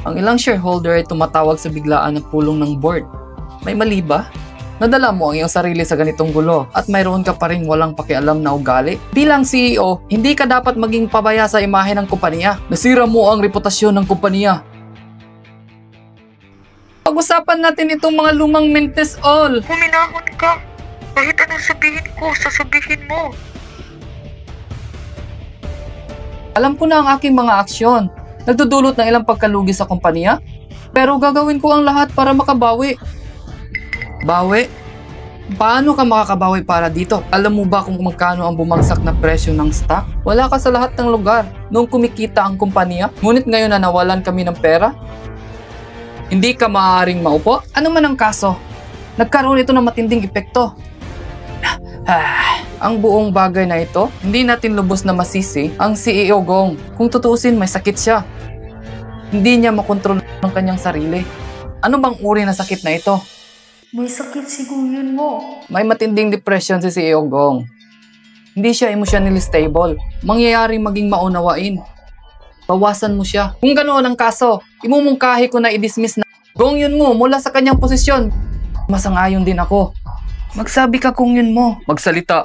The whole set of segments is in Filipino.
Ang ilang shareholder ay tumatawag sa biglaan ng pulong ng board. May mali ba? Nadala mo ang iyong sarili sa ganitong gulo at mayroon ka pa rin walang pakialam na ugali? Bilang CEO, hindi ka dapat maging pabaya sa imahe ng kumpanya. Nasira mo ang reputasyon ng kumpanya. Pag-usapan natin itong mga lumang mentes all. Huminahon ka. Kahit anong sabihin ko, sasabihin mo. Alam ko na ang aking mga aksyon. Nagdudulot ng ilang pagkalugi sa kumpanya. Pero gagawin ko ang lahat para makabawi. Bawi? Paano ka makakabawi para dito? Alam mo ba kung magkano ang bumagsak na presyo ng stock? Wala ka sa lahat ng lugar noong kumikita ang kumpanya. Ngunit ngayon na nawalan kami ng pera, hindi ka maaaring maupo? Ano man ang kaso? Nagkaroon ito ng matinding epekto. Ang buong bagay na ito, hindi natin lubos na masisi ang CEO Gong. Kung tutuusin, may sakit siya. Hindi niya makontrol ng kanyang sarili. Ano bang uri na sakit na ito? May sakit si Guyun mo. May matinding depression si CEO Gong. Hindi siya emotionally stable. Mangyayaring maging maunawain. Bawasan mo siya. Kung ganoon ang kaso, imumungkahi ko na i-dismiss na Gong Yun mo mula sa kanyang posisyon. Masangayon din ako. Magsabi ka kung yun mo. Magsalita.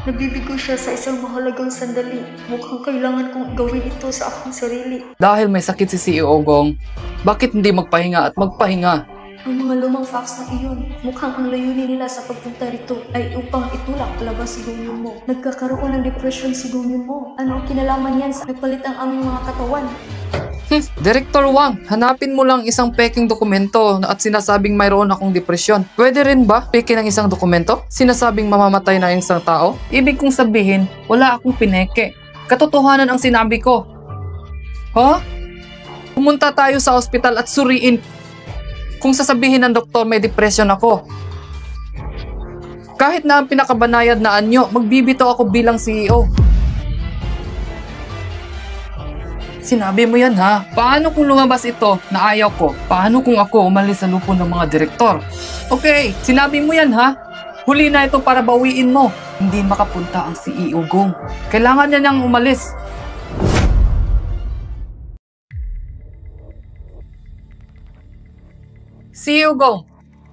Nabibigo siya sa isang mahalagang sandali. Mukhang kailangan kong gawin ito sa aking sarili. Dahil may sakit si CEO Gong, bakit hindi magpahinga at magpahinga? Ang mga lumang facts na iyon, mukhang ang layunin nila sa pagpunta rito ay upang itulak labas si Guyun mo. Nagkakaroon ng depression si Guyun mo. Ano ang kinalaman yan sa nagpalit ang aming mga katawan? Director Wang, hanapin mo lang isang peking dokumento at sinasabing mayroon akong depresyon. Pwede rin ba peke ng isang dokumento? Sinasabing mamamatay na yung isang tao? Ibig kong sabihin, wala akong pineke. Katotohanan ang sinabi ko. Ha? Pumunta tayo sa ospital at suriin kung sasabihin ng doktor may depression ako. Kahit na ang pinakabanayad na anyo, magbibito ako bilang CEO. Sinabi mo yan ha? Paano kung lumabas ito na ayaw ko? Paano kung ako umalis sa lupo ng mga direktor? Okay, sinabi mo yan ha? Huli na ito para bawiin mo. Hindi makapunta ang CEO Gong. Kailangan niya niyang umalis. CEO Gong,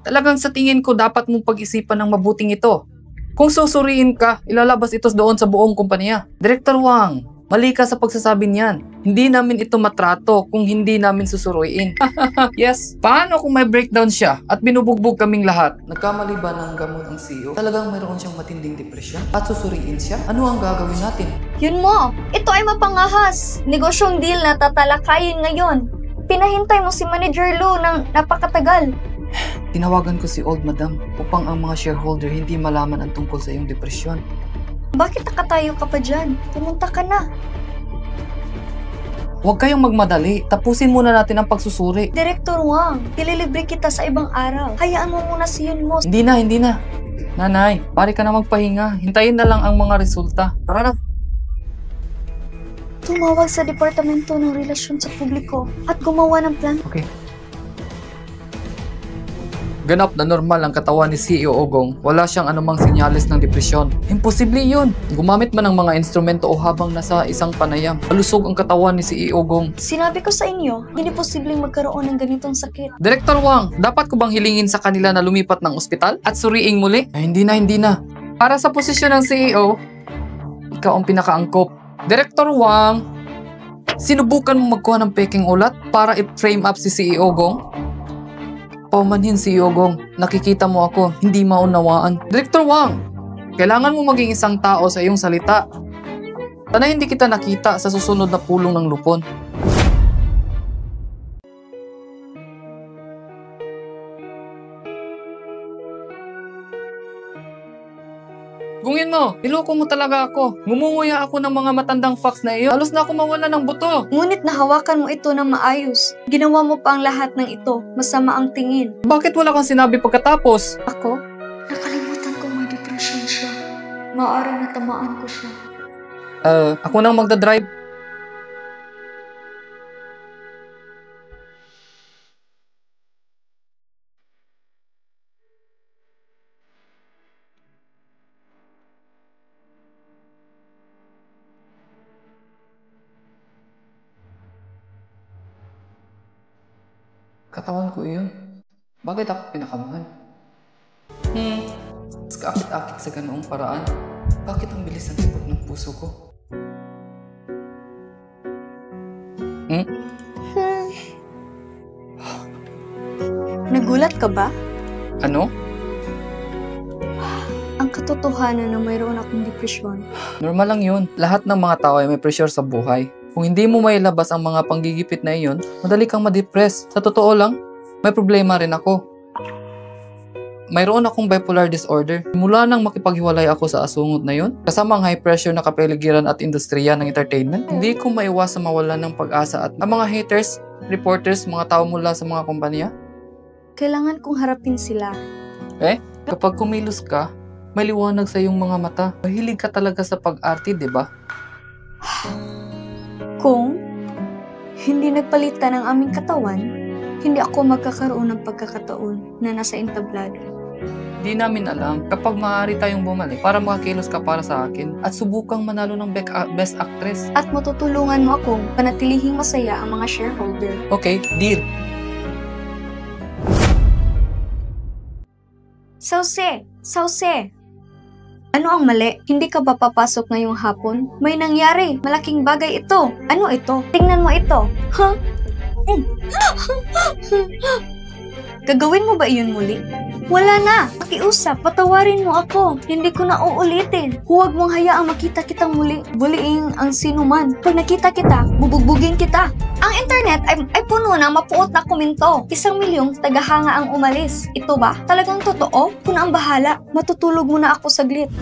talagang sa tingin ko dapat mong pag-isipan ng mabuting ito. Kung susuriin ka, ilalabas ito doon sa buong kumpanya. Director Wang, mali ka sa pagsasabi niyan. Hindi namin ito matrato kung hindi namin susuruin. Yes, paano kung may breakdown siya at binubugbog kaming lahat? Nagkamali ba ng gamot ang CEO? Talagang mayroon siyang matinding depresyon? At susuriin siya? Ano ang gagawin natin? Yun mo, ito ay mapangahas. Negosyong deal na tatalakayin ngayon. Pinahintay mo si Manager Lu ng napakatagal. Tinawagan ko si Old Madam upang ang mga shareholder hindi malaman ang tungkol sa iyong depresyon. Bakit nakatayo ka pa dyan? Pumunta ka na. Huwag kayong magmadali. Tapusin muna natin ang pagsusuri. Director Wang, ililibre kita sa ibang araw. Hayaan mo muna si Yun mo. Hindi na. Nanay, pare ka na magpahinga. Hintayin na lang ang mga resulta. Tara na. Tumawag sa Departamento ng Relasyon sa Publiko at gumawa ng plan. Okay. Ganap na normal ang katawan ni CEO Gong. Wala siyang anumang senyales ng depresyon. Imposible yun. Gumamit man ng mga instrumento o habang nasa isang panayam. Malusog ang katawan ni CEO Gong. Sinabi ko sa inyo, hindi posibleng magkaroon ng ganitong sakit. Director Wang, dapat ko bang hilingin sa kanila na lumipat ng ospital at suriing muli? Ay, hindi na. Para sa posisyon ng CEO, ikaw ang pinakaangkop. Director Wang, sinubukan mo magkuha ng peking ulat para i-frame up si CEO Gong? Paumanhin si Yogong, nakikita mo ako, hindi maunawaan. Director Wang, kailangan mo maging isang tao sa iyong salita. Sana hindi kita nakita sa susunod na pulong ng lupon. Gungin mo, niloko mo talaga ako. Ngumunguya ako ng mga matandang facts na iyo. Halos na ako mawala ng buto. Ngunit nahawakan mo ito ng maayos. Ginawa mo pa ang lahat ng ito. Masama ang tingin. Bakit wala kang sinabi pagkatapos? Ako? Nakalimutan ko may depression siya. Maaaring natamaan ko siya. Ako nang magdadrive. Katawan ko iyon. Bakit ako pinakamahal? Mas kaakit-akit sa ganoong paraan. Bakit ang bilis ng tibok ng puso ko? Nagulat ka ba? Ano? Ang katotohanan na mayroon akong depresyon. Normal lang yun. Lahat ng mga tao ay may pressure sa buhay. Kung hindi mo mailabas ang mga panggigipit na iyon, madali kang ma-depress. Sa totoo lang, may problema rin ako. Mayroon akong bipolar disorder. Mula nang makipaghiwalay ako sa asungot na yun, kasama ang high pressure na kapaligiran at industriya ng entertainment, hindi ko maiwasan mawalan ng pag-asa at ang mga haters, reporters, mga tao mula sa mga kumpanya. Kailangan kong harapin sila. Kapag kumilos ka, may liwanag sa iyong mga mata. Mahilig ka talaga sa pag-arte, di ba? Kung hindi nagpalitan ang aming katawan, hindi ako magkakaroon ng pagkakataon na nasa entablado. Di namin alam kapag maaari tayong bumalik para makakilos ka para sa akin at subukang manalo ng Best Actress. At matutulungan mo akong panatilihing masaya ang mga shareholder. Okay, deal. Sauce! Ano ang mali? Hindi ka ba papasok ngayong hapon? May nangyari. Malaking bagay ito. Ano ito? Tingnan mo ito. Huh? Gagawin mo ba iyon muli? Wala na! Pakiusap, patawarin mo ako. Hindi ko na uulitin. Huwag mong hayaang makita kitang muli. Buliing ang sinuman. Pag nakita kita, bubugbugin kita. Ang internet ay puno ng mapuot na komento. 1,000,000 tagahanga ang umalis. Ito ba? Talagang totoo? Kung ang bahala, matutulog muna ako saglit.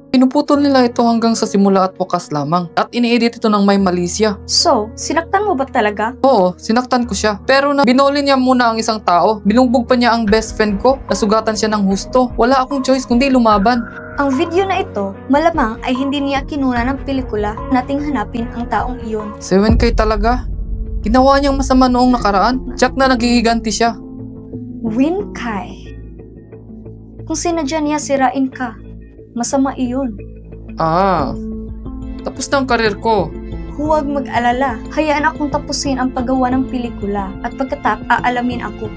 Pinuputol nila ito hanggang sa simula at wakas lamang at ini-edit ito ng may malisya. So, sinaktan mo ba talaga? Oo, sinaktan ko siya. Pero na binoli niya muna ang isang tao. Binugbog pa niya ang best friend ko. Nasugatan siya ng husto. Wala akong choice kundi lumaban. Ang video na ito, malamang ay hindi niya kinuna ng pelikula nating hanapin ang taong iyon. Si Wenkay talaga. Ginawa niyang masama noong nakaraan. Tsak na naghihiganti siya. Wenkay. Kung sinadya niya sirain ka, masama iyon. Tapos na ang karir ko. Huwag mag-alala. Hayaan akong tapusin ang paggawa ng pelikula at pagkatap aalamin ako.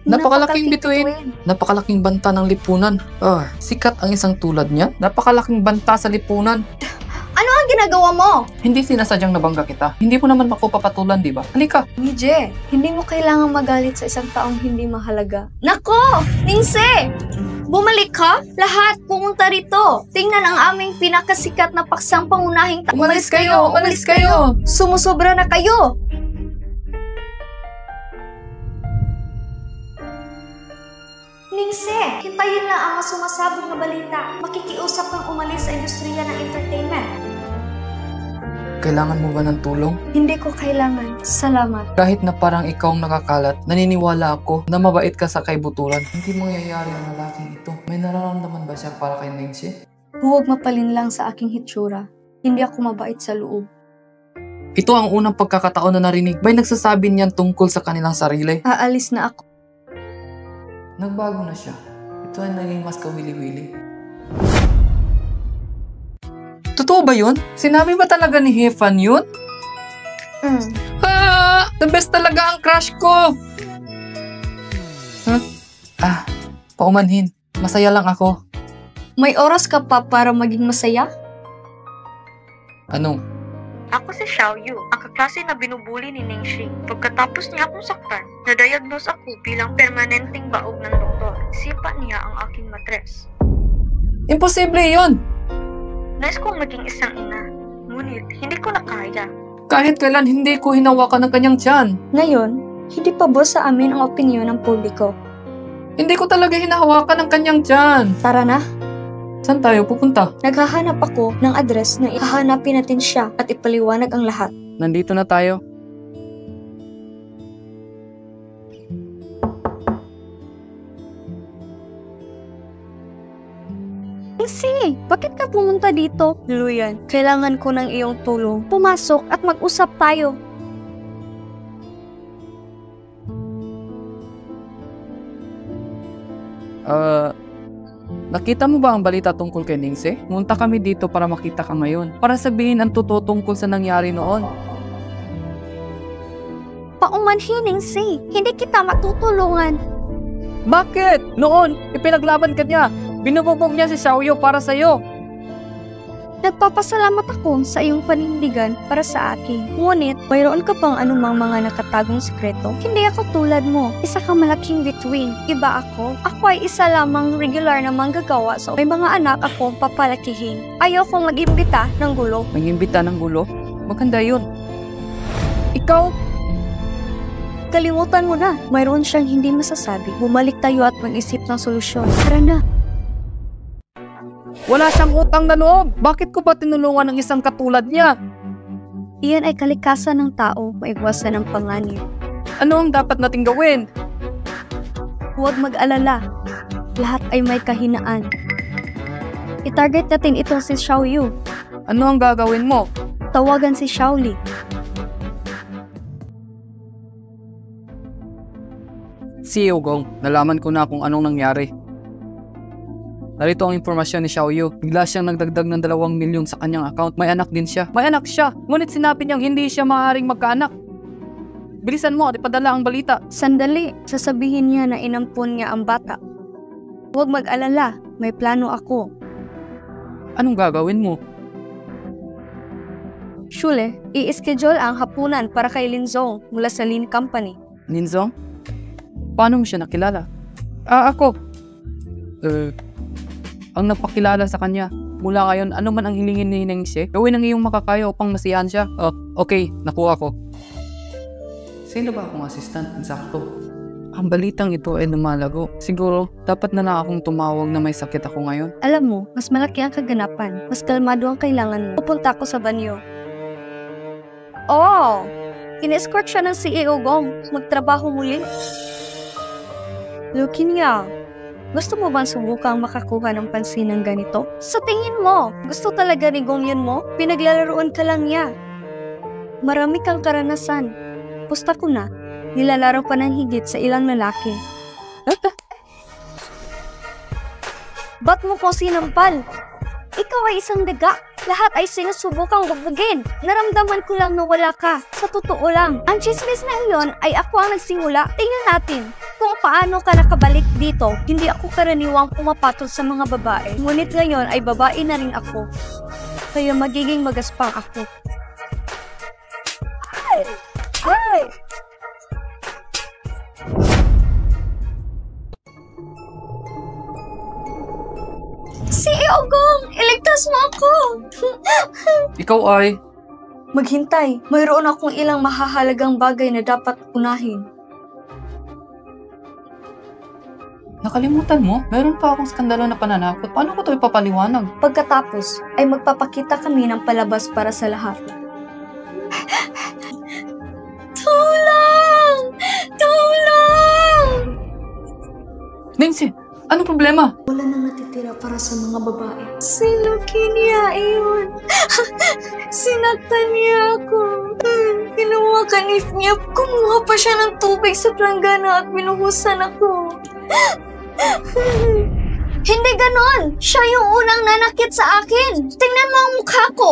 Napakalaking bituin. Napakalaking banta ng lipunan. Sikat ang isang tulad niya. Napakalaking banta sa lipunan. Ano ang ginagawa mo? Hindi sinasadyang nabangga kita. Hindi mo naman ako papatulan, di ba? Halika. Nije, hindi mo kailangang magalit sa isang taong hindi mahalaga. Nako! Ningse! Bumalik ka? Lahat pumunta rito. Tingnan ang aming pinakasikat na paksang pangunahing Umalis kayo! Sumusobra na kayo! Ningse, hintayin lang ang sumasabog na balita. Makikiusap kang umalis sa industriya ng entertainment. Kailangan mo ba ng tulong? Hindi ko kailangan. Salamat. Kahit na parang ikaw ang nakakalat, naniniwala ako na mabait ka sa kaibuturan. Hindi mangyayari ang lalaking ito. May nararamdaman ba siya para kay Nancy? Huwag mapalinlang sa aking hitsura. Hindi ako mabait sa loob. Ito ang unang pagkakataon na narinig. May nagsasabi niyan tungkol sa kanilang sarili. Aalis na ako. Nagbago na siya. Ito ay naging mas kawili-wili. Totoo ba yun? Sinabi ba talaga ni Hefan yun? The best talaga ang crush ko! Paumanhin. Masaya lang ako. May oras ka pa para maging masaya? Ano? Ako si Xiaoyu, ang kaklase na binubuli ni Ningxi. Pagkatapos niya akong saktan, na-diagnose ako bilang permanenteng baog ng doktor. Sipa niya ang aking matres. Imposible yun! Nais kong maging isang ina, ngunit hindi ko na kaya. Kahit kailan hindi ko hinawakan ng kanyang tiyan. Ngayon, hindi pabor sa amin ang opinyon ng publiko. Hindi ko talaga hinahawakan ng kanyang tiyan. Tara na, Saan tayo pupunta? naghahanap ako ng address na ihahanapin natin siya at ipaliwanag ang lahat. Nandito na tayo. Ningxi, bakit ka pumunta dito? Luyan, kailangan ko ng iyong tulong. Pumasok at mag-usap tayo. Nakita mo ba ang balita tungkol kay Ningxie? Munta kami dito para makita ka ngayon. Para sabihin ang totoo tungkol sa nangyari noon. Paumanhining si, hindi kita matutulungan. Bakit? Noon, ipinaglaban ka niya. Binububog niya si Xiaoyu para sa'yo. Nagpapasalamat ako sa iyong panindigan para sa akin. Ngunit, mayroon ka pang anumang mga nakatagong sekreto? Hindi ako tulad mo. Isa kang malaking bituin. Iba ako. Ako ay isa lamang regular na manggagawa. So, may mga anak akong papalakihin. Ayaw kong mag-imbita ng gulo. Mag-imbita ng gulo? Maganda yun. Ikaw? Kalimutan mo na. Mayroon siyang hindi masasabi. Bumalik tayo at mag-isip ng solusyon. Tara na. Wala siyang utang na loob. Bakit ko ba tinulungan ng isang katulad niya? Iyan ay kalikasan ng tao, maiwasan ng panganib. Ano ang dapat nating gawin? Huwag mag-alala. Lahat ay may kahinaan. I-target natin itong si Xiaoyu. Ano ang gagawin mo? Tawagan si Xiaoli. CEO Gong, nalaman ko na kung anong nangyari. Narito ang impormasyon ni Xiaoyu. Bigla siyang nagdagdag ng 2 milyon sa kanyang account. May anak din siya. May anak siya! Ngunit sinabi niyang hindi siya maaaring magkaanak. Bilisan mo at ipadala ang balita. Sandali, sasabihin niya na inampun niya ang bata. Huwag mag-alala, may plano ako. Anong gagawin mo? Shule, i-schedule ang hapunan para kay Linzong mula sa Lin Company. Ninzong? Paano mo siya nakilala? Ako. Ang nagpakilala sa kanya. Mula ngayon, ano man ang hilingin ni Ningxie, gawin ang iyong makakaya upang masiyahan siya. Okay, nakuha ko. Sino ba akong assistant? Sakto. Ang balitang ito ay lumalago. Siguro, dapat na lang akong tumawag na may sakit ako ngayon. Alam mo, mas malaki ang kaganapan. Mas kalmado ang kailangan mo. Pupunta ako sa banyo. Oh! In-escort siya ng CEO Gong. Magtrabaho muli. Lukin niya. Gusto mo bang subukang makakuha ng pansin ng ganito? Sa tingin mo, gusto talaga ni Gong yun mo? Pinaglalaroan ka lang niya. Marami kang karanasan. Pusta ko na, nilalaro pa ng higit sa ilang lalaki. Ba't mo ko sinampal? Ikaw ay isang daga. Lahat ay sinusubukang bugbugin. Naramdaman ko lang na wala ka. Sa totoo lang, ang chismis na iyon ay ako ang nagsimula. Tingnan natin kung paano ka nakabalik dito. Hindi ako karaniwang pumapatol sa mga babae. Ngunit ngayon ay babae na rin ako. Kaya magiging magaspang ako. Ay! Ay! CEO Gong! Iligtas mo ako! Ikaw ay... Maghintay. Mayroon akong ilang mahahalagang bagay na dapat unahin. Nakalimutan mo? Meron pa akong skandalo na pananakot. Paano ko ito ipapaliwanag? Pagkatapos, ay magpapakita kami ng palabas para sa lahat. Tulong! Tulong! Ningxie, anong problema? Wala nang natitira para sa mga babae. Sinukin niya iyon. Sinaktan niya ako. Kinuha kanif niya. Kumuha pa siya ng tubig sa planggana at binuhusan ako. Hindi ganon! Siya yung unang nanakit sa akin! Tingnan mo ang mukha ko!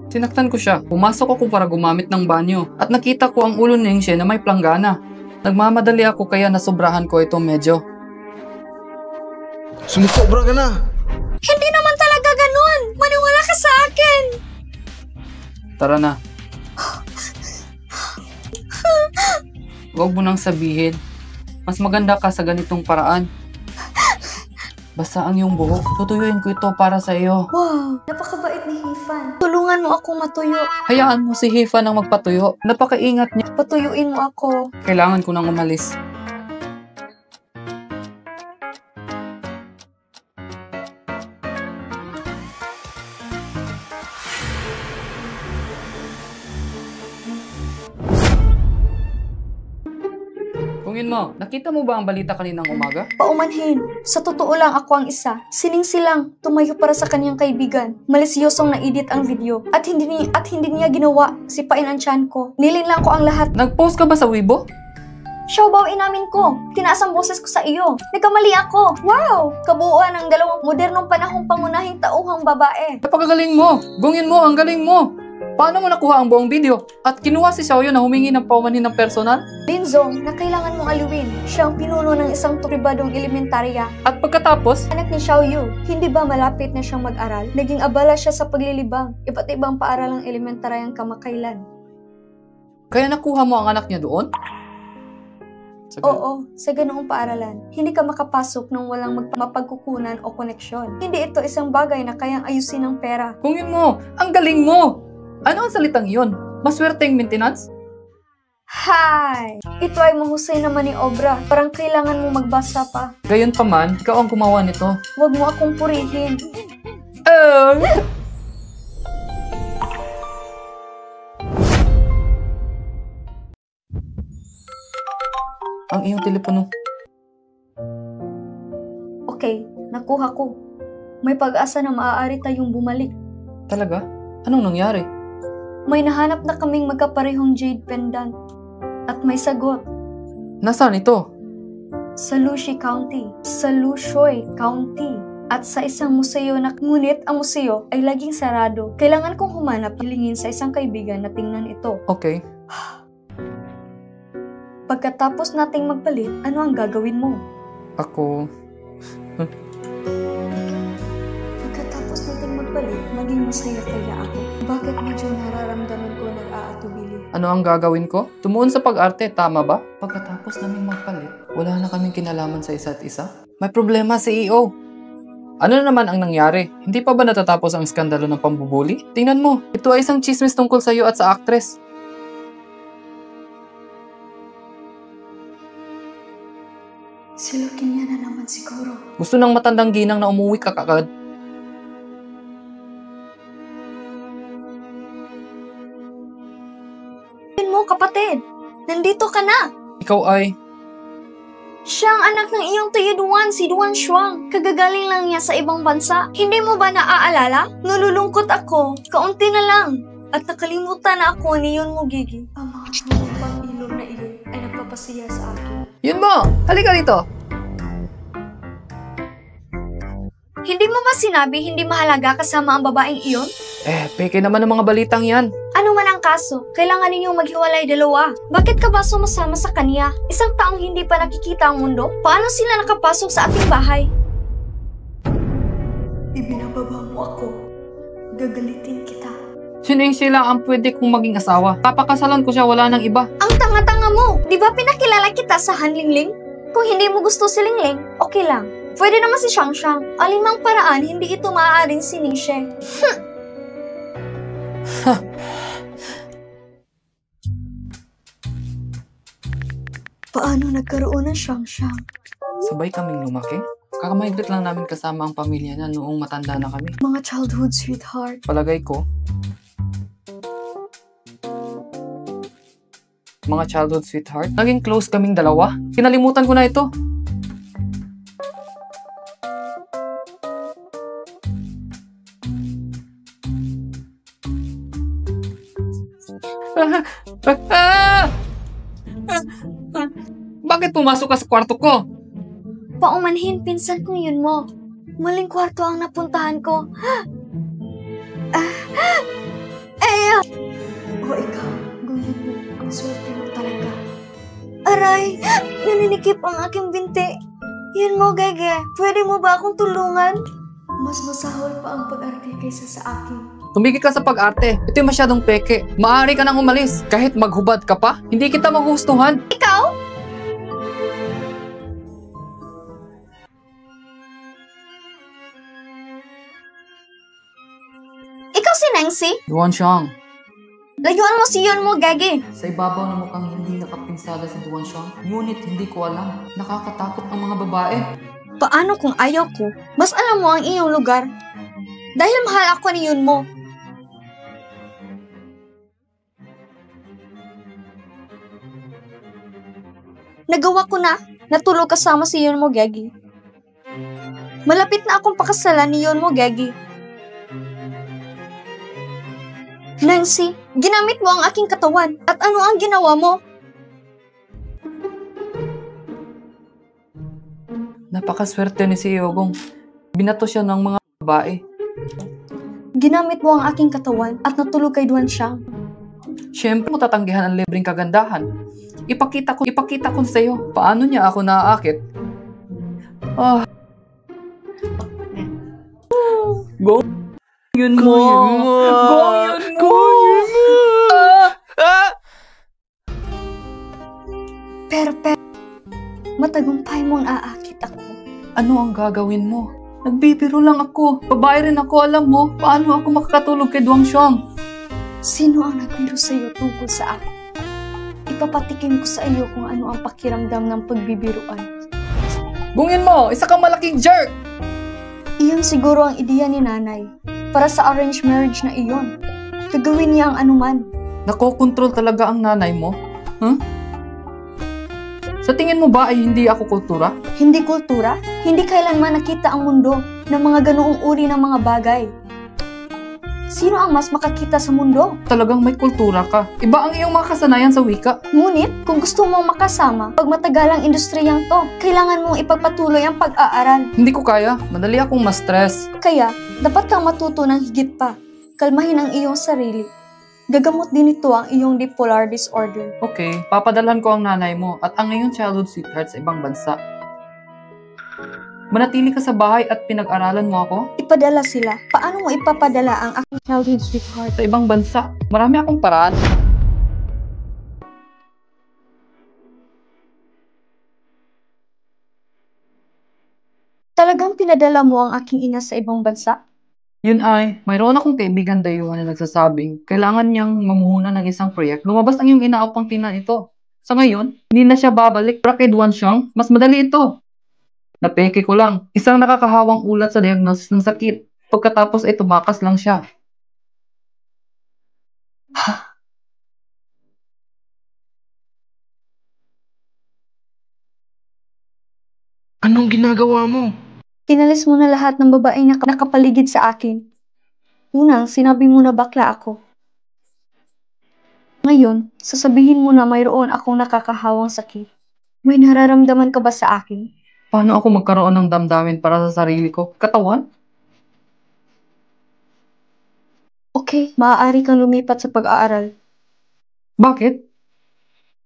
Sinaktan ko siya. Pumasok ako para gumamit ng banyo. At nakita ko ang ulo ni Ningxie na may planggana. Nagmamadali ako kaya nasobrahan ko ito medyo. Sumusobra ka na! Hindi naman talaga ganon! Maniwala ka sa akin! Tara na. Huwag mo nang sabihin. Mas maganda ka sa ganitong paraan. Basta ang iyong buhok. Tutuyuin ko ito para sa iyo. Wow! Napakabait ni Hifan. Tulungan mo akong matuyo. Hayaan mo si Hifan ang magpatuyo. Napakaingat niya. Patuyuin mo ako. Kailangan ko nang umalis. Kungin mo, nakita mo ba ang balita kaninang umaga? Paumanhin. Sa totoo lang ako ang isa. Sining-silang tumayo para sa kanyang kaibigan. Malisyosong na-edit ang video. At hindi niya ginawa. Sipain ang tiyan ko. Nilin lang ko ang lahat. Nag-post ka ba sa Weibo? Xiaobaw, inamin ko. Tinaas ang boses ko sa iyo. Nagkamali ako. Wow! Kabuuan ng dalawang modernong panahong pangunahing tauhang babae. Napakagaling mo! Gungin mo, ang galing mo! Paano mo nakuha ang buong video? At kinuha si Xiaoyu na humingi ng paumanhin ng personal? Linzong, na kailangan mong aliwin. Siya ang pinuno ng isang pribadong elementarya. At pagkatapos, Anak ni Xiaoyu, hindi ba malapit na siyang mag-aral? Naging abala siya sa paglilibang. Iba't ibang paaralang elementaryang kamakailan. kaya nakuha mo ang anak niya doon? Oo, sa ganoong paaralan, hindi ka makapasok nang walang mapagkukunan o koneksyon. Hindi ito isang bagay na kayang ayusin ng pera. Gungin mo, ang galing mo! Ano ang salitang iyon? Maswerteng maintenance? Hi! Ito ay mahusay naman ni obra. Parang kailangan mo magbasa pa. Gayon pa man, ikaw ang gumawa nito. Huwag mo akong purihin. Ang iyong telepono. Okay, nakuha ko. May pag-asa na maaari tayong bumalik. Talaga? Anong nangyari? May nahanap na kaming magkaparehong jade pendant. At may sagot. Nasaan ito? Sa Lushi County, sa Lushoy County, at sa isang museo na ngunit ang museo ay laging sarado. Kailangan kong humanap hilingin sa isang kaibigan na tingnan ito. Okay. Pagkatapos nating magpalit, ano ang gagawin mo? Ako... Pagkatapos nating magpalit, maging masaya kaya ako. Bakit medyo nararamdaman ko nag-aatubili? Ano ang gagawin ko? Tumuon sa pag-arte, tama ba? Pagkatapos naming magpalit, wala na kaming kinalaman sa isa't isa. May problema si EO. Ano na naman ang nangyari? Hindi pa ba natatapos ang skandalo ng pambubuli? Tingnan mo, ito ay isang chismis tungkol sa iyo at sa actress. Silukin niya na naman siguro. Gusto ng matandang ginang na umuwi ka kagad. Mo, kapatid! Nandito ka na! Ikaw ay... Siya ang anak ng iyong tuyuduan, si Duan Shuang. Kagagaling lang niya sa ibang bansa. Hindi mo ba naaalala? Nalulungkot ako. Kaunti na lang. At nakalimutan na ako ni Yun Mugigi. Ang mga trumpang ilog na iyon ay nagpapasiya sa akin. Yun mo! Halika rito! Hindi mo ba sinabi hindi mahalaga kasama ang babaeng iyon? Peke naman ang mga balitang yan. Ano man ang kaso, kailangan ninyong maghiwalay dalawa. Bakit ka ba sumasama sa kanya? Isang taong hindi pa nakikita ang mundo? Paano sila nakapasok sa ating bahay? Ibinababa mo ako. Gagalitin kita. Sining sila ang pwede kong maging asawa. Papakasalan ko siya, wala nang iba. Ang tanga-tanga mo! Di ba pinakilala kita sa Hanlingling? Kung hindi mo gusto si Lingling, okay lang. Pwede naman si Shangshang. Alimang paraan, hindi ito maaaring si Ningxie. Paano nagkaroon ng Shangshang? Sabay kaming lumaki. Kakamigrate lang namin kasama ang pamilya niya noong matanda na kami. Mga childhood sweetheart. Palagay ko, mga childhood sweetheart, naging close kaming dalawa. Kinalimutan ko na ito. Bakit pumasok ka sa kwarto ko? Paumanhin, pinsan kong yun mo. Maling kwarto ang napuntahan ko. O ikaw, gunyan mo. Ang swerte mo talaga. Aray! Naninikip ang aking binti. Yun mo, Gege. Pwede mo ba akong tulungan? Mas masahol pa ang pag-arte kaysa sa akin. Tumigil ka sa pag-arte. Ito'y masyadong peke. Maaari ka nang umalis. Kahit maghubad ka pa, hindi kita magustuhan. Ikaw? Ikaw si Nancy? Duan Xiang. Layuan mo si Yun mo, Gege. Sa ibabaw na mukhang hindi nakapinsala si Duan Xiang, ngunit hindi ko alam. Nakakatakot ang mga babae. Paano kung ayaw ko? Mas alam mo ang iyong lugar. Dahil mahal ako ni Yun mo. Nagawa ko na. Natulog kasama si Yun mo, Gege. Malapit na akong pakasalan ni Yun mo, Gege. Nancy, ginamit mo ang aking katawan. At ano ang ginawa mo? Napakaswerte ni CEO Gong. Binato siya ng mga babae. Ginamit mo ang aking katawan at natulog kay Duan Siyang. Siyempre, mo tatanggihan ang libreng kagandahan. Ipakita ko sa iyo paano niya ako naaakit. Ah. Go. Yun mo. Go yun mo. Pero, matagumpay mong aakit ako. Ano ang gagawin mo? Nagbibiro lang ako. Babae rin ako, alam mo. Paano ako makakatulog kay Duan Siyang? Sino ang nagbiro sa iyo tungkol sa akin? Ipapatikim ko sa iyo kung ano ang pakiramdam ng pagbibiruan. Gungin mo! Isa kang malaking jerk! Iyon siguro ang ideya ni nanay. Para sa arranged marriage na iyon. Gagawin niya ang anuman. Nakokontrol talaga ang nanay mo? Huh? Sa tingin mo ba ay hindi ako kultura? Hindi kultura, hindi kailanman nakita ang mundo ng mga ganoong uri ng mga bagay. Sino ang mas makakita sa mundo? Talagang may kultura ka. Iba ang iyong mga kasanayan sa wika. Ngunit, kung gusto mong makasama, pag matagalang industriyang to, kailangan mong ipagpatuloy ang pag-aaral. Hindi ko kaya. Madali akong ma-stress. Kaya, dapat kang matuto ng higit pa. Kalmahin ang iyong sarili. Gagamot din ito ang iyong bipolar disorder. Okay, papadalhan ko ang nanay mo at ang iyong childhood sweetheart sa ibang bansa. Manatili ka sa bahay at pinag-aralan mo ako? Ipadala sila. Paano mo ipapadala ang aking childhood sweetheart? Sa ibang bansa. Marami akong paraan. Talagang pinadala mo ang aking ina sa ibang bansa? Yun ay, mayroon akong kaibigan dayuhan na nagsasabing kailangan niyang mamuhunan ng isang proyekto. Lumabas ang iyong ina upang tingnan ito. Sa ngayon, hindi na siya babalik para kay Duan Siyang. Mas madali ito. Napeke ko lang. Isang nakakahawang ulat sa diagnosis ng sakit. Pagkatapos ay tumakas lang siya. Anong ginagawa mo? Tinalis mo na lahat ng babaeng nakapaligid sa akin. Unang, sinabi mo na bakla ako. Ngayon, sasabihin mo na mayroon akong nakakahawang sakit. May nararamdaman ka ba sa akin? Paano ako magkaroon ng damdamin para sa sarili ko? Katawan? Okay, maaari kang lumipat sa pag-aaral. Bakit?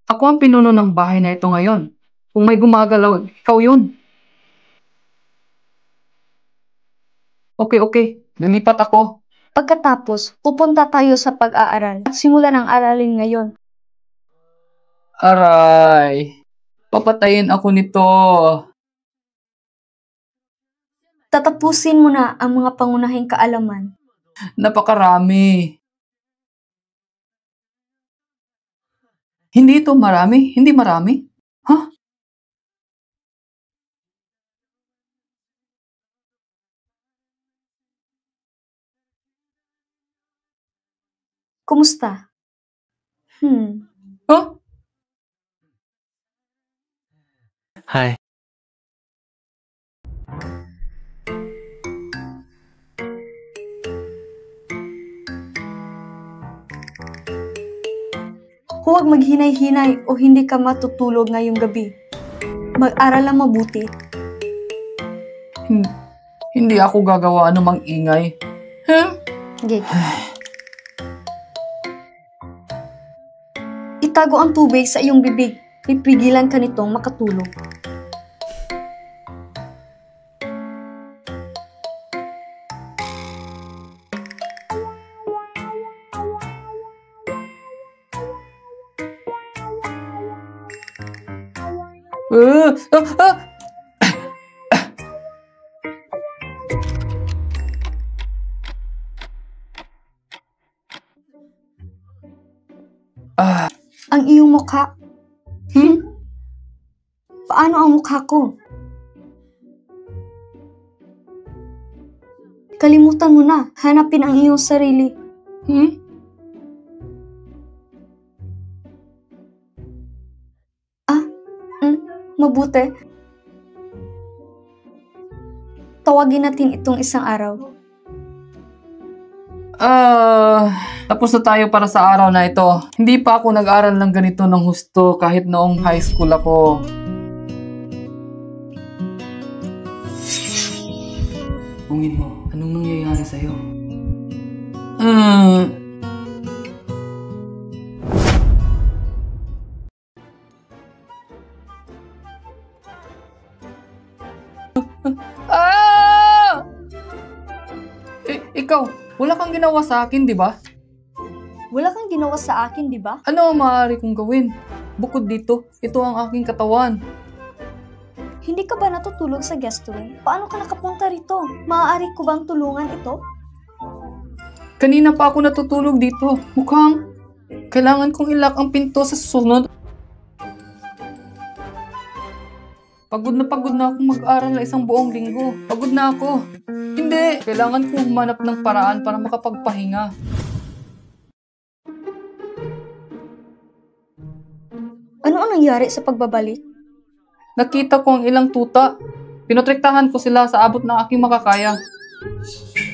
Ako ang pinuno ng bahay na ito ngayon. Kung may gumagalaw, ikaw yun. Okay. Lumipat ako. Pagkatapos, pupunta tayo sa pag-aaral at simulan ang aralin ngayon. Aray. Papatayin ako nito. Tatapusin mo na ang mga pangunahing kaalaman. Napakarami. Hindi ito marami? Hindi marami? Ha? Kumusta? Huh? Hi. Huwag maghinay-hinay o hindi ka matutulog ngayong gabi. Mag-aral lang mabuti. Hindi ako gagawa anumang ingay. Huh? Gig. Itago ang tubig sa iyong bibig. Pipigilan ka nitong makatulog. Ang iyong mukha. Paano ang mukha ko? Kalimutan mo na. Hanapin ang iyong sarili. Mabuti. Tawagin natin itong isang araw. Tapos na tayo para sa araw na ito. Hindi pa ako nag-aral ng ganito ng husto kahit noong high school ako. Tungin mo, anong nangyayari sa'yo? Ah! Ikaw, wala kang ginawa sa akin, di ba? Wala kang ginawa sa akin, di ba? Ano ang maaari kong gawin? Bukod dito, ito ang aking katawan. Hindi ka ba natutulog sa guest room? Paano ka nakapunta rito? Maaari ko bang tulungan ito? Kanina pa ako natutulog dito. Mukhang kailangan kong ilak ang pinto sa susunod. Pagod na akong mag-aral na isang buong linggo. Pagod na ako. Hindi, kailangan kong humanap ng paraan para makapagpahinga. Ano ang nangyari sa pagbabalik? Nakita ko ang ilang tuta. Pinotrektahan ko sila sa abot ng aking makakaya.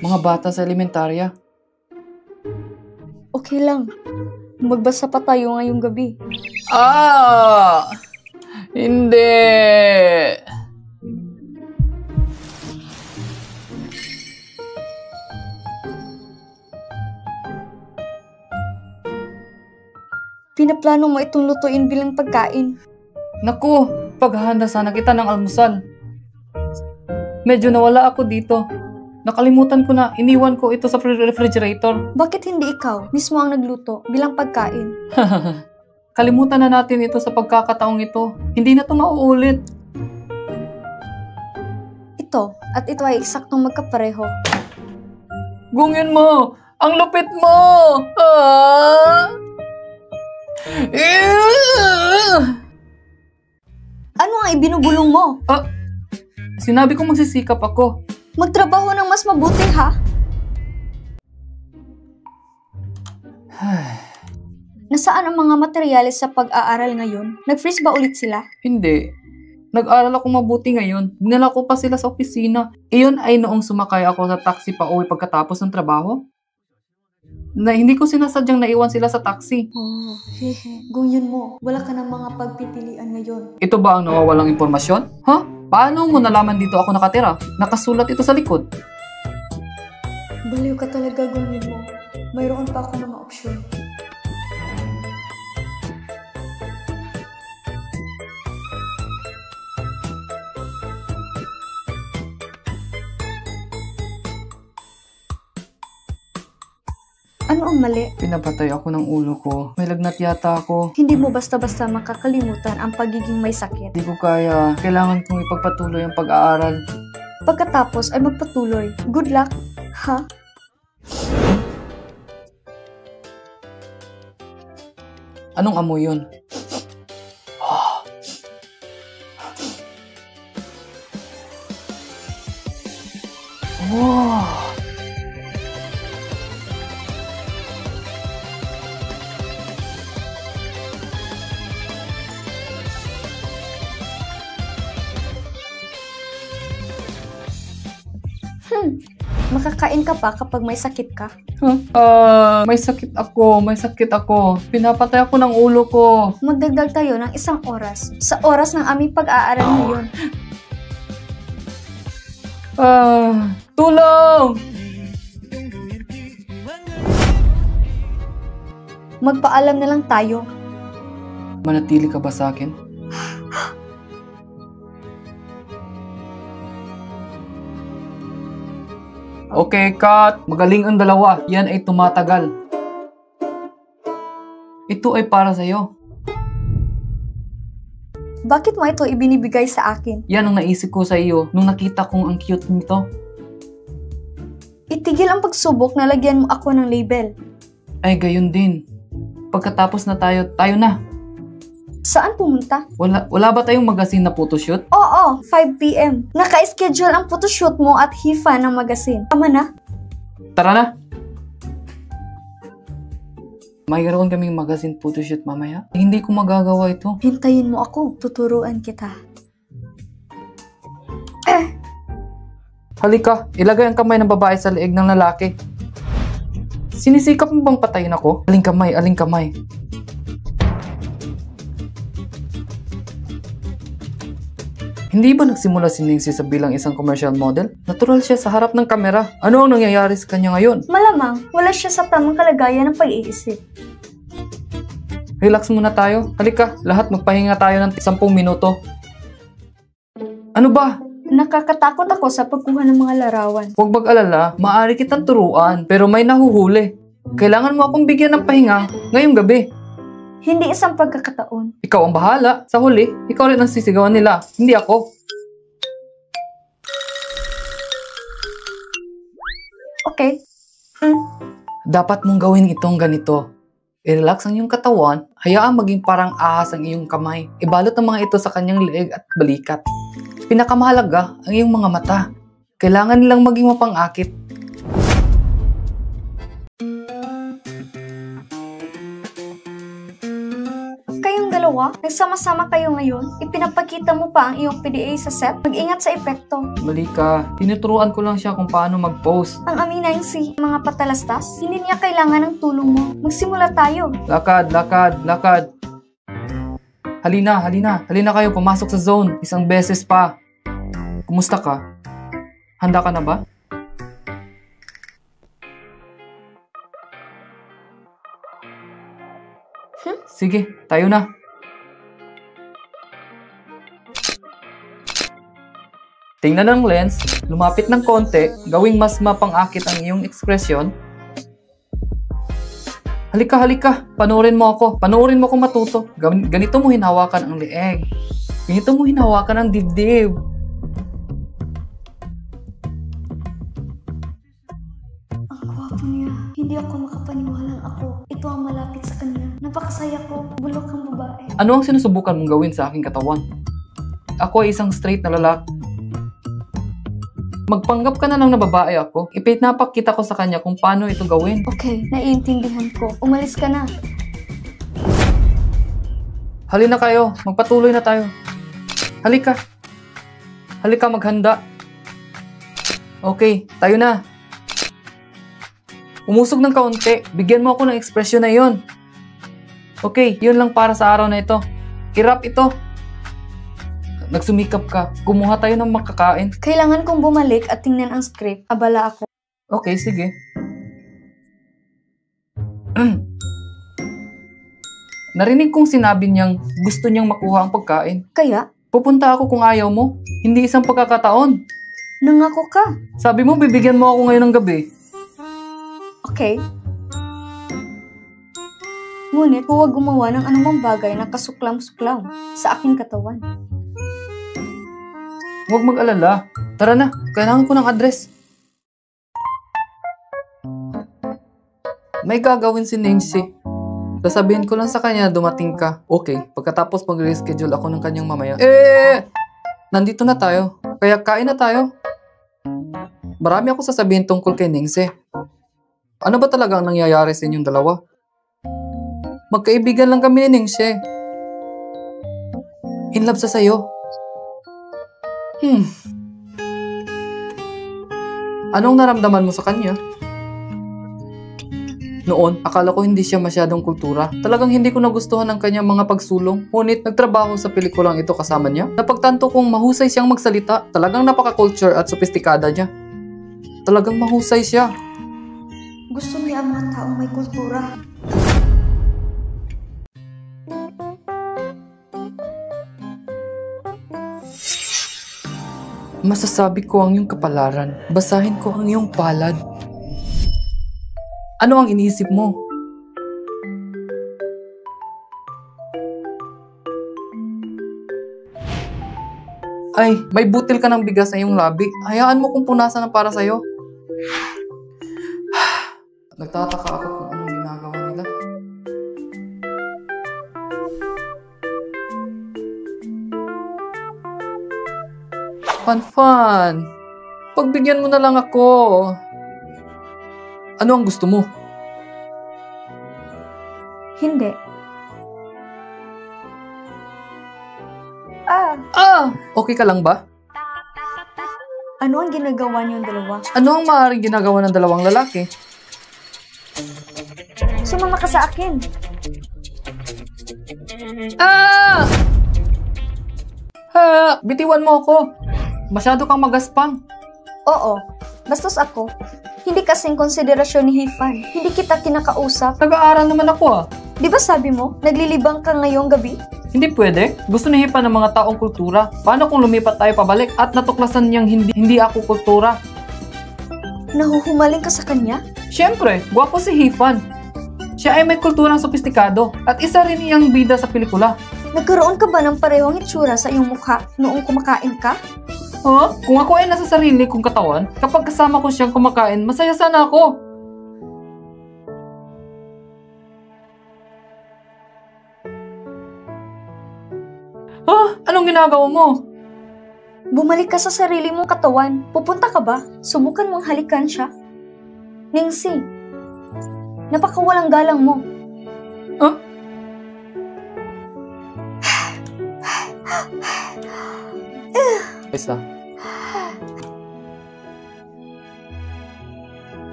Mga bata sa elementarya. Okay lang. Magbasa pa tayo ngayong gabi. Ah! Hindi! Pinaplano mo itong lutuin bilang pagkain. Naku, paghahanda sana kita ng almusal. Medyo nawala ako dito. Nakalimutan ko na iniwan ko ito sa refrigerator. Bakit hindi ikaw mismo ang nagluto bilang pagkain? Kalimutan na natin ito sa pagkakataong ito. Hindi na ito mauulit. Ito at ito ay eksaktong magkapareho. Gungin mo! Ang lupit mo! Ah! Ano ang ibinubulong mo? Sinabi ko magsisikap ako. Magtrabaho ng mas mabuti, ha? Nasaan ang mga materyales sa pag-aaral ngayon? Nag-freeze ba ulit sila? Hindi. Nag-aral ako mabuti ngayon. Dinala ko pa sila sa opisina. Iyon ay noong sumakay ako sa taxi pa uwi pagkatapos ng trabaho. Na hindi ko sinasadyang naiwan sila sa taxi. Oh, hehe. Gunyan mo. Wala ka ng mga pagpipilian ngayon. Ito ba ang nawawalang impormasyon? Ha? Paano mo nalaman dito ako nakatira? Nakasulat ito sa likod. Baliw ka talaga, gunyan mo. Mayroon pa ako mga opsyon. Ano ang mali? Pinapatay ako ng ulo ko. May lagnat yata ako. Hindi mo basta-basta makakalimutan ang pagiging may sakit. Hindi ko kaya. Kailangan kong ipagpatuloy ang pag-aaral. Pagkatapos ay magpatuloy. Good luck, ha? Anong amoy yun? Wow! Makakain ka pa kapag may sakit ka? May sakit ako. Pinapatay ako ng ulo ko. Magdagdag tayo ng 1 oras sa oras ng aming pag-aaral ngayon. Tulong! Magpaalam na lang tayo. Manatili ka ba sa akin? Okay, cut. Magaling ang dalawa. Yan ay tumatagal. Ito ay para sa'yo. Bakit mo ito ibinibigay sa akin? Yan ang naisip ko sa iyo nung nakita kong ang cute nito. Itigil ang pagsubok na lagyan mo ako ng label. Ay, gayon din. Pagkatapos na tayo na. Saan pumunta? Wala ba tayong magazine na photoshoot? Oo, 5 p.m. Naka-schedule ang photoshoot mo at hifa ng magazine. Tama na? Tara na! Mayroon kaming magazine photoshoot mamaya. Hindi ko magagawa ito. Hintayin mo ako. Tuturuan kita. Halika, ilagay ang kamay ng babae sa leeg ng lalaki. Sinisikap mo bang patayin ako? Aling kamay. Hindi ba nagsimula si Ningxi sa bilang isang commercial model? Natural siya sa harap ng kamera. Ano ang nangyayari sa kanya ngayon? Malamang, wala siya sa tamang kalagayan ng pag-iisip. Relax muna tayo. Halika, lahat magpahinga tayo ng 10 minuto. Ano ba? Nakakatakot ako sa pagkuha ng mga larawan. Huwag mag-alala, maaari kitang turuan, pero may nahuhuli. Kailangan mo akong bigyan ng pahinga ngayong gabi. Hindi isang pagkakataon. Ikaw ang bahala. Sa huli, ikaw rin ang sisigawan nila, hindi ako. Okay. Dapat mong gawin itong ganito. I-relax ang iyong katawan, hayaan maging parang ahas ang iyong kamay. Ibalot ang mga ito sa kanyang leeg at balikat. Pinakamahalaga ang iyong mga mata. Kailangan nilang maging mapang-akit. Kayong dalawa, nagsama-sama kayo ngayon, ipinapakita mo pa ang iyong PDA sa set, mag-ingat sa epekto. Mali ka. Tinuturuan ko lang siya kung paano mag-pose. Ang aminang si mga patalastas, hindi niya kailangan ng tulong mo. Magsimula tayo. Lakad, lakad, lakad. Halina, halina. Halina kayo, pumasok sa zone. Isang beses pa. Kumusta ka? Handa ka na ba? Sige, tayo na. Tingnan ang lens, lumapit ng konti, gawing mas mapang-akit ang iyong ekspresyon. Halika, halika. Panoorin mo ako. Panoorin mo ako matuto. Ganito mo hinawakan ang leeg. Ganito mo hinawakan ang dibdib. Ang gwapo niya. Hindi ako makapaniwalang ako. Ito ang malapit sa kanya. Napakasaya ko. Bulok ang babae. Ano ang sinusubukan mong gawin sa aking katawan? Ako ay isang straight na lalaki. Magpanggap ka na lang na babae ako. Ipinapakita ko sa kanya kung paano ito gawin. Okay, naiintindihan ko. Umalis ka na. Halina kayo. Magpatuloy na tayo. Halika. Halika, maghanda. Okay, tayo na. Umusog ng kaunti. Bigyan mo ako ng ekspresyon na yon. Okay, yun lang para sa araw na ito. I-wrap ito. Nagsumikap ka. Kumuha tayo ng makakain. Kailangan kong bumalik at tingnan ang script. Abala ako. Okay, sige. Narinig kong sinabi niyang gusto niyang makuha ang pagkain. Kaya, Pupunta ako kung ayaw mo. Hindi isang pagkakataon. nangako ka. Sabi mo, bibigyan mo ako ngayon ng gabi. Okay. Ngunit huwag gumawa ng anumang bagay na kasuklam-suklam sa aking katawan. Huwag mag-alala. Tara na, kailangan ko ng address. May gagawin si Ningxi. Sasabihin ko lang sa kanya dumating ka. Okay, pagkatapos mag-reschedule ako ng kanyang mamaya. Nandito na tayo. Kaya kain na tayo. Marami ako sasabihin tungkol kay Ningxi. Ano ba talaga ang nangyayari sa inyong dalawa? Magkaibigan lang kami ni Ningxi. In love sa sayo. Anong naramdaman mo sa kanya? Noon, akala ko hindi siya masyadong kultura. Talagang hindi ko nagustuhan ang kanyang mga pagsulong. Ngunit nagtrabaho sa pelikulang ito kasama niya. Napagtanto kong mahusay siyang magsalita. Talagang napaka-culture at sopistikada niya. Talagang mahusay siya. Gusto niya ang mga taong may kultura. Masasabi ko ang iyong kapalaran. Basahin ko ang iyong palad. Ano ang iniisip mo? Ay, may butil ka ng bigas sa iyong labi. Hayaan mo kung punasan ang para sa'yo. Nagtataka ako kung anong ginagawa nila. Fun. Pagbigyan mo na lang ako. Ano ang gusto mo? Hindi. Okay ka lang ba? Ano ang ginagawa niyong dalawa? Ano ang maaaring ginagawa ng dalawang lalaki? Sumama ka sa akin. Ha, bitiwan mo ako. Masyado kang magaspang. Oo, bastos ako. Hindi kasing konsiderasyon ni Hifan. Hindi kita kinakausap. Nag-aaral naman ako ah. Di ba sabi mo, naglilibang ka ngayong gabi? Hindi pwede. Gusto ni Hipa ng mga taong kultura. Paano kung lumipat tayo pabalik at natuklasan niyang hindi ako kultura? Nahuhumaling ka sa kanya? Siyempre, gwapo si Hifan. Siya ay may kulturang sopistikado at isa rin iyang bida sa pelikula. Nagkaroon ka ba ng parehong itsura sa iyong mukha noong kumakain ka? Huh? Kung ako ay nasa sarili kong katawan, kapag kasama ko siyang kumakain, masaya sana ako. Anong ginagawa mo? Bumalik ka sa sarili mong katawan. Pupunta ka ba? Subukan mong halikan siya. Ningxi, napakawalang galang mo. Huh? Isa.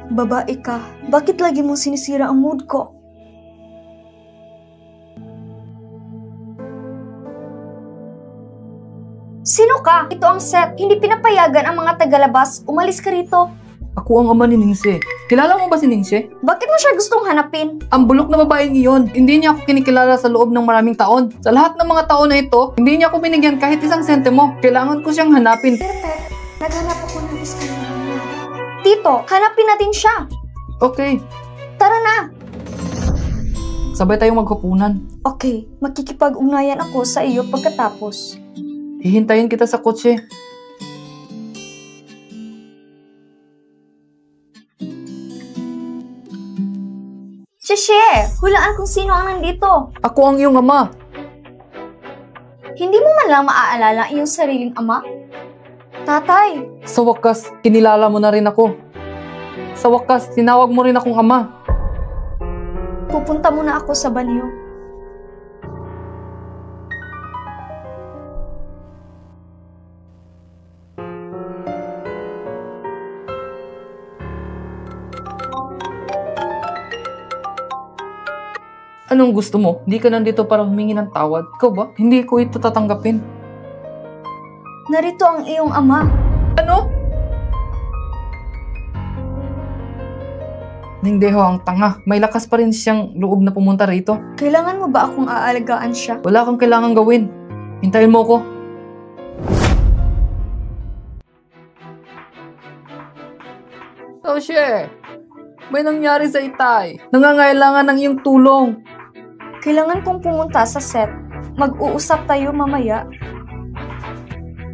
Babae ka. Bakit lagi mong sinisira ang mood ko? Sino ka? Ito ang set. Hindi pinapayagan ang mga tagalabas. Umalis ka rito. Ako ang ama ni Ningxie. Kilala mo ba si Ningxie? Bakit mo siya gustong hanapin? Ang bulok na babaeng iyon. Hindi niya ako kinikilala sa loob ng maraming taon. Sa lahat ng mga taon na ito, hindi niya ako binigyan kahit isang sentimo. Kailangan ko siyang hanapin. Perfect. Naghanap ako ng iskandal niya. Tito, hanapin natin siya. Okay, Tara na. sabay tayong magkupunan. Okay, makikipag-ugnayan ako sa iyo pagkatapos. Hihintayin kita sa kotse. Sheshe, hulaan kung sino ang nandito. Ako ang iyong ama. Hindi mo man lang maaalala ang iyong sariling ama? Tatay, Sa wakas, kinilala mo na rin ako. Sa wakas, tinawag mo rin akong ama. pupunta muna ako sa banyo. Anong gusto mo? Hindi ka nandito para humingi ng tawad. Ikaw ba? Hindi ko ito tatanggapin. Narito ang iyong ama. Ano? Ningdeho ang tanga. May lakas pa rin siyang loob na pumunta rito. Kailangan mo ba akong aalagaan siya? Wala kang kailangang gawin. Hintayin mo ko. Toshe, may nangyari sa itay. Nangangailangan ng iyong tulong. Kailangan kong pumunta sa set. Mag-uusap tayo mamaya.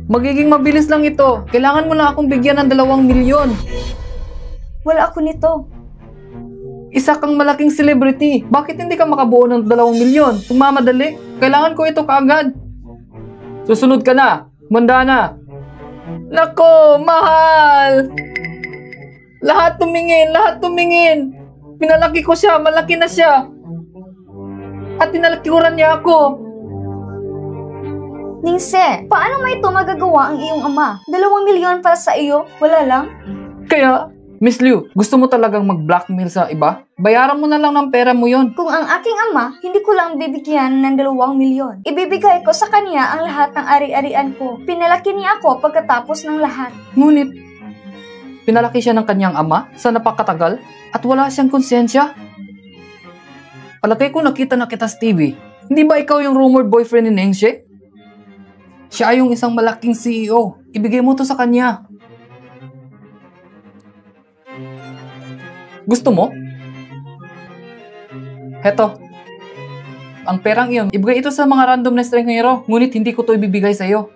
Magiging mabilis lang ito. Kailangan mo lang akong bigyan ng 2 milyon. Wala ako nito. Isa kang malaking celebrity. Bakit hindi ka makabuo ng 2 milyon? Kung mamadali, kailangan ko ito kaagad. Susunod ka na. Manda na. Nako, mahal! Lahat tumingin, lahat tumingin. Pinalaki ko siya, malaki na siya. At tinalikuran niya ako. Ningse, paano may ito magagawa ang iyong ama? 2 milyon para sa iyo? Wala lang? Kaya, Miss Liu, gusto mo talagang mag-blackmail sa iba? Bayaran mo na lang ng pera mo yon. Kung ang aking ama, hindi ko lang bibigyan ng 2 milyon. Ibibigay ko sa kanya ang lahat ng ari-arian ko. Pinalaki niya ako pagkatapos ng lahat. Ngunit, pinalaki siya ng kanyang ama sa napakatagal at wala siyang konsensya. Palagay ko nakita na kita sa TV. Hindi ba ikaw yung rumored boyfriend ni Ningxie? Siya ay yung isang malaking CEO. Ibigay mo to sa kanya. Gusto mo? Heto. Ang perang iyon, ibigay ito sa mga random na estrangero. Ngunit hindi ko to ibibigay sa iyo.